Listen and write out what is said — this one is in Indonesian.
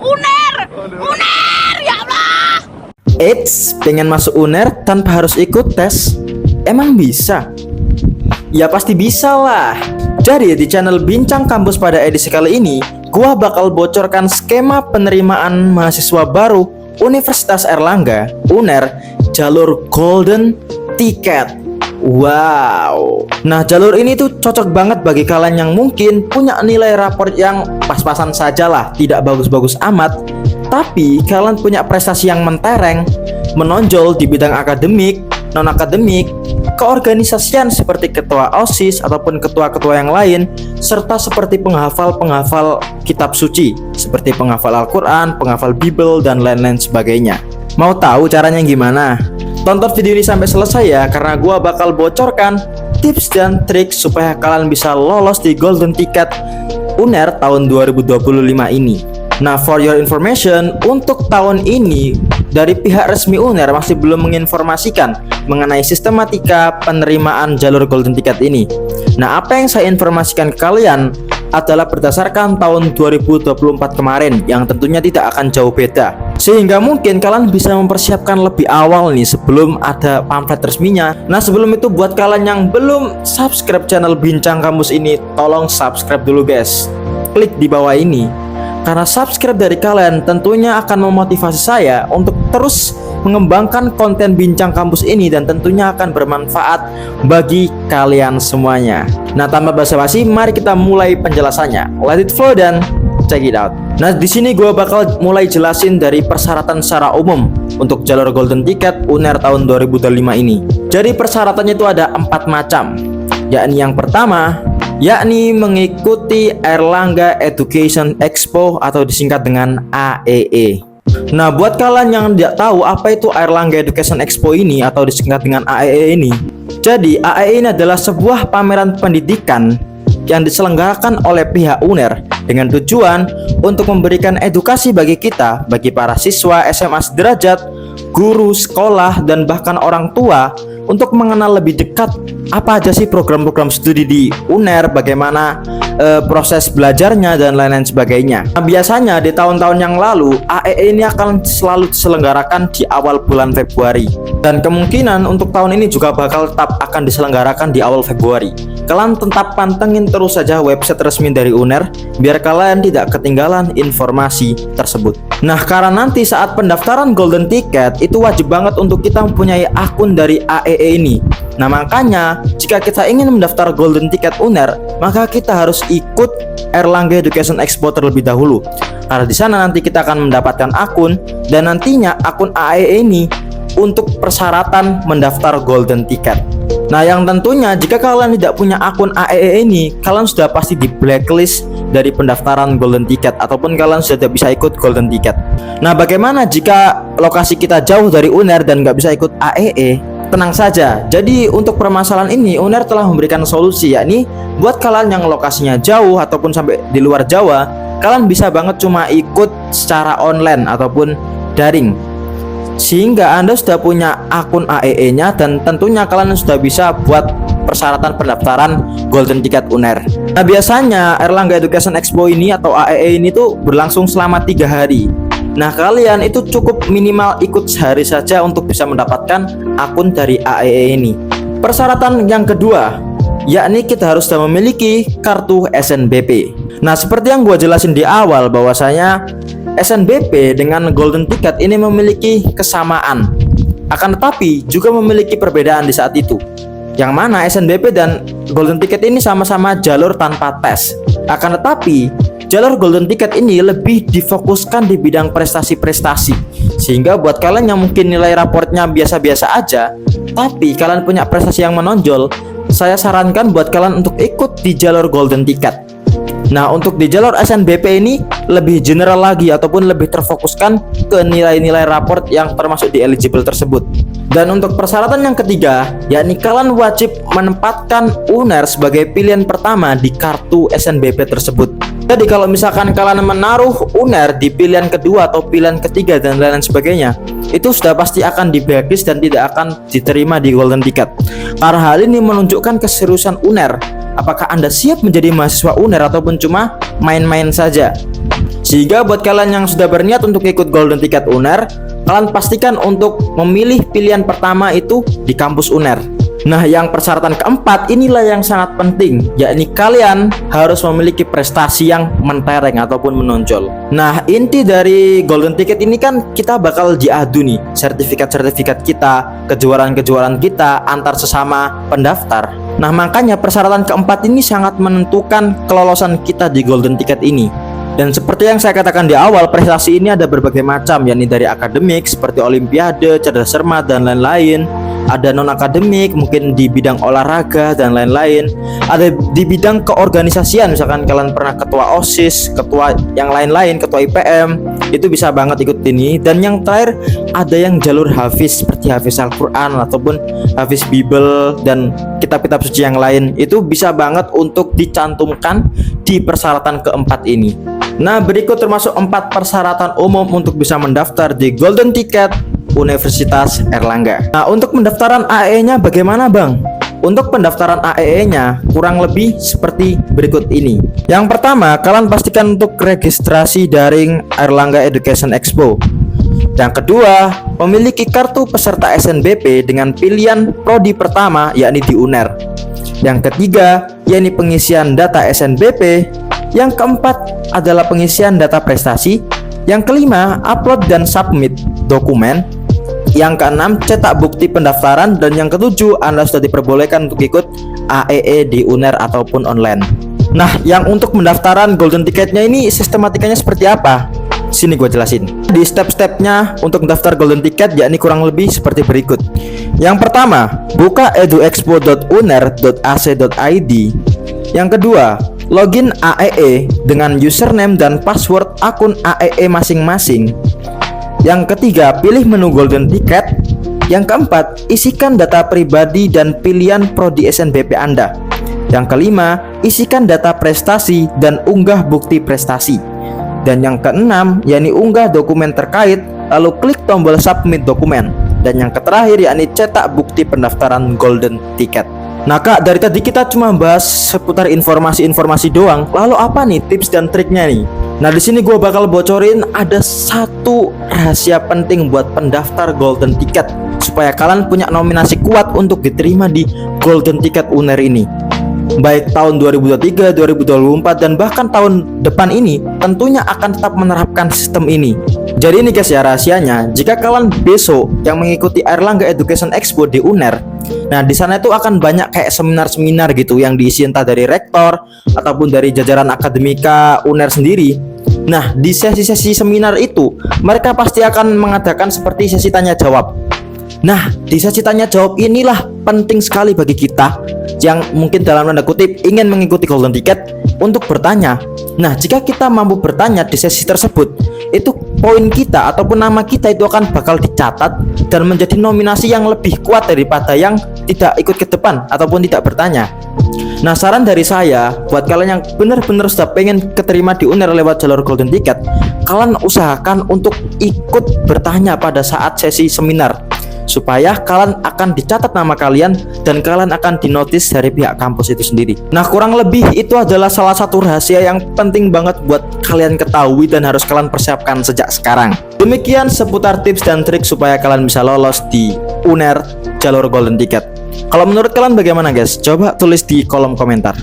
UNER! UNER! Ya Allah! Eits, pengen masuk UNER tanpa harus ikut tes? Emang bisa? Ya pasti bisa lah. Jadi di channel Bincang Kampus pada edisi kali ini, gua bakal bocorkan skema penerimaan mahasiswa baru Universitas Airlangga, UNER, jalur Golden Ticket. Wow. Nah, jalur ini tuh cocok banget bagi kalian yang mungkin punya nilai raport yang pas-pasan saja lah, tidak bagus-bagus amat, tapi kalian punya prestasi yang mentereng, menonjol di bidang akademik, non-akademik, keorganisasian seperti ketua OSIS ataupun ketua-ketua yang lain, serta seperti penghafal-penghafal kitab suci, seperti penghafal Al-Quran, penghafal Bible, dan lain-lain sebagainya. Mau tahu caranya gimana? Tonton video ini sampai selesai ya, karena gua bakal bocorkan tips dan trik supaya kalian bisa lolos di Golden Ticket UNER tahun 2025 ini. Nah, for your information, untuk tahun ini dari pihak resmi UNER masih belum menginformasikan mengenai sistematika penerimaan jalur Golden Ticket ini. Nah, apa yang saya informasikan ke kalian adalah berdasarkan tahun 2024 kemarin, yang tentunya tidak akan jauh beda. Sehingga mungkin kalian bisa mempersiapkan lebih awal nih sebelum ada pamflet resminya. Nah, sebelum itu buat kalian yang belum subscribe channel Bincang Kampus ini, tolong subscribe dulu guys. Klik di bawah ini. Karena subscribe dari kalian tentunya akan memotivasi saya untuk terus mengembangkan konten Bincang Kampus ini dan tentunya akan bermanfaat bagi kalian semuanya. Nah, tanpa basa-basi, mari kita mulai penjelasannya. Let it flow dan check it out. Nah, di sini gue bakal mulai jelasin dari persyaratan secara umum untuk jalur Golden Ticket UNER tahun 2025 ini. Jadi persyaratannya itu ada 4 macam, yakni yang pertama, yakni mengikuti Airlangga Education Expo atau disingkat dengan AEE. Nah, buat kalian yang tidak tahu apa itu Airlangga Education Expo ini atau disingkat dengan AEE ini, jadi AEE ini adalah sebuah pameran pendidikan yang diselenggarakan oleh pihak UNER dengan tujuan untuk memberikan edukasi bagi kita, bagi para siswa SMA sederajat, guru, sekolah, dan bahkan orang tua untuk mengenal lebih dekat apa aja sih program-program studi di UNER, bagaimana proses belajarnya dan lain-lain sebagainya. Nah, biasanya di tahun-tahun yang lalu AEE ini akan selalu diselenggarakan di awal bulan Februari, dan kemungkinan untuk tahun ini juga bakal tetap akan diselenggarakan di awal Februari. Kalian tetap pantengin terus saja website resmi dari UNER biar kalian tidak ketinggalan informasi tersebut. Nah, karena nanti saat pendaftaran Golden Ticket itu wajib banget untuk kita mempunyai akun dari AEE ini. Nah, makanya jika kita ingin mendaftar Golden Ticket UNER, maka kita harus ikut Airlangga Education Expo terlebih dahulu. Karena di sana nanti kita akan mendapatkan akun, dan nantinya akun AEE ini untuk persyaratan mendaftar Golden Ticket. Nah, yang tentunya jika kalian tidak punya akun AEE ini, kalian sudah pasti di blacklist dari pendaftaran Golden Ticket ataupun kalian sudah tidak bisa ikut Golden Ticket. Nah, bagaimana jika lokasi kita jauh dari UNER dan nggak bisa ikut AEE? Tenang saja, jadi untuk permasalahan ini UNER telah memberikan solusi, yakni buat kalian yang lokasinya jauh ataupun sampai di luar Jawa, kalian bisa banget cuma ikut secara online ataupun daring. Sehingga Anda sudah punya akun AEE-nya dan tentunya kalian sudah bisa buat persyaratan pendaftaran Golden Ticket UNER. Nah, biasanya Airlangga Education Expo ini atau AEE ini tuh berlangsung selama 3 hari. Nah, kalian itu cukup minimal ikut sehari saja untuk bisa mendapatkan akun dari AEE ini. Persyaratan yang kedua, yakni kita harus sudah memiliki kartu SNBP. Nah, seperti yang gue jelasin di awal bahwasanya SNBP dengan Golden Ticket ini memiliki kesamaan, akan tetapi juga memiliki perbedaan di saat itu. Yang mana SNBP dan Golden Ticket ini sama-sama jalur tanpa tes. Akan tetapi jalur Golden Ticket ini lebih difokuskan di bidang prestasi-prestasi. Sehingga buat kalian yang mungkin nilai raportnya biasa-biasa aja, tapi kalian punya prestasi yang menonjol, saya sarankan buat kalian untuk ikut di jalur Golden Ticket. Nah, untuk di jalur SNBP ini lebih general lagi ataupun lebih terfokuskan ke nilai-nilai raport yang termasuk di eligible tersebut. Dan untuk persyaratan yang ketiga, yakni kalian wajib menempatkan UNER sebagai pilihan pertama di kartu SNBP tersebut. Jadi kalau misalkan kalian menaruh UNER di pilihan kedua atau pilihan ketiga dan lain-lain sebagainya, itu sudah pasti akan di blacklist dan tidak akan diterima di Golden Ticket. Karena hal ini menunjukkan keseriusan UNER. Apakah Anda siap menjadi mahasiswa UNER ataupun cuma main-main saja? Sehingga buat kalian yang sudah berniat untuk ikut Golden Ticket UNER, kalian pastikan untuk memilih pilihan pertama itu di kampus UNER. Nah, yang persyaratan keempat inilah yang sangat penting, yakni kalian harus memiliki prestasi yang mentereng ataupun menonjol. Nah, inti dari Golden Ticket ini kan kita bakal diadu nih sertifikat-sertifikat kita, kejuaraan-kejuaraan kita antar sesama pendaftar. Nah, makanya persyaratan keempat ini sangat menentukan kelolosan kita di Golden Ticket ini. Dan seperti yang saya katakan di awal, prestasi ini ada berbagai macam, yakni dari akademik seperti olimpiade, cerdas cermat, dan lain-lain. Ada non-akademik, mungkin di bidang olahraga dan lain-lain. Ada di bidang keorganisasian, misalkan kalian pernah ketua OSIS, ketua yang lain-lain, ketua IPM, itu bisa banget ikut ini. Dan yang terakhir, ada yang jalur hafiz seperti hafiz Al-Quran ataupun hafiz Bible dan kitab-kitab suci yang lain. Itu bisa banget untuk dicantumkan di persyaratan keempat ini. Nah, berikut termasuk 4 persyaratan umum untuk bisa mendaftar di Golden Ticket Universitas Airlangga. Nah, untuk pendaftaran AEE-nya bagaimana, Bang? Untuk pendaftaran AEE-nya kurang lebih seperti berikut ini. Yang pertama, kalian pastikan untuk registrasi daring Airlangga Education Expo. Yang kedua, memiliki kartu peserta SNBP dengan pilihan prodi pertama yakni di UNER. Yang ketiga, yakni pengisian data SNBP. Yang keempat adalah pengisian data prestasi. Yang kelima, upload dan submit dokumen. Yang keenam, cetak bukti pendaftaran. Dan yang ketujuh, Anda sudah diperbolehkan untuk ikut AEE di UNER ataupun online. Nah, yang untuk pendaftaran Golden Ticketnya ini sistematikanya seperti apa? Sini gue jelasin. Di step-stepnya untuk daftar Golden Ticket yakni kurang lebih seperti berikut. Yang pertama, buka eduexpo.uner.ac.id. Yang kedua, login AEE dengan username dan password akun AEE masing-masing. Yang ketiga, pilih menu Golden Ticket. Yang keempat, isikan data pribadi dan pilihan prodi SNBP Anda. Yang kelima, isikan data prestasi dan unggah bukti prestasi. Dan yang keenam, yakni unggah dokumen terkait, lalu klik tombol submit dokumen. Dan yang terakhir, yakni cetak bukti pendaftaran Golden Ticket. Nah Kak, dari tadi kita cuma bahas seputar informasi-informasi doang. Lalu apa nih tips dan triknya nih? Nah, di sini gue bakal bocorin ada satu rahasia penting buat pendaftar Golden Ticket supaya kalian punya nominasi kuat untuk diterima di Golden Ticket UNER ini. Baik tahun 2023, 2024, dan bahkan tahun depan ini tentunya akan tetap menerapkan sistem ini. Jadi ini guys ya rahasianya, jika kalian besok yang mengikuti Airlangga Education Expo di UNER, nah di sana itu akan banyak kayak seminar-seminar gitu yang diisi entah dari rektor ataupun dari jajaran akademika UNER sendiri. Nah, di sesi-sesi seminar itu mereka pasti akan mengadakan seperti sesi tanya jawab. Nah, di sesi tanya jawab inilah penting sekali bagi kita yang mungkin dalam tanda kutip ingin mengikuti Golden Ticket untuk bertanya. Nah, jika kita mampu bertanya di sesi tersebut, itu poin kita ataupun nama kita itu akan bakal dicatat dan menjadi nominasi yang lebih kuat daripada yang tidak ikut ke depan ataupun tidak bertanya. Nah, saran dari saya buat kalian yang benar-benar sudah pengen keterima di UNER lewat jalur Golden Ticket, kalian usahakan untuk ikut bertanya pada saat sesi seminar, supaya kalian akan dicatat nama kalian dan kalian akan dinotis dari pihak kampus itu sendiri. Nah, kurang lebih itu adalah salah satu rahasia yang penting banget buat kalian ketahui dan harus kalian persiapkan sejak sekarang. Demikian seputar tips dan trik supaya kalian bisa lolos di UNER jalur Golden Ticket. Kalau menurut kalian bagaimana guys? Coba tulis di kolom komentar.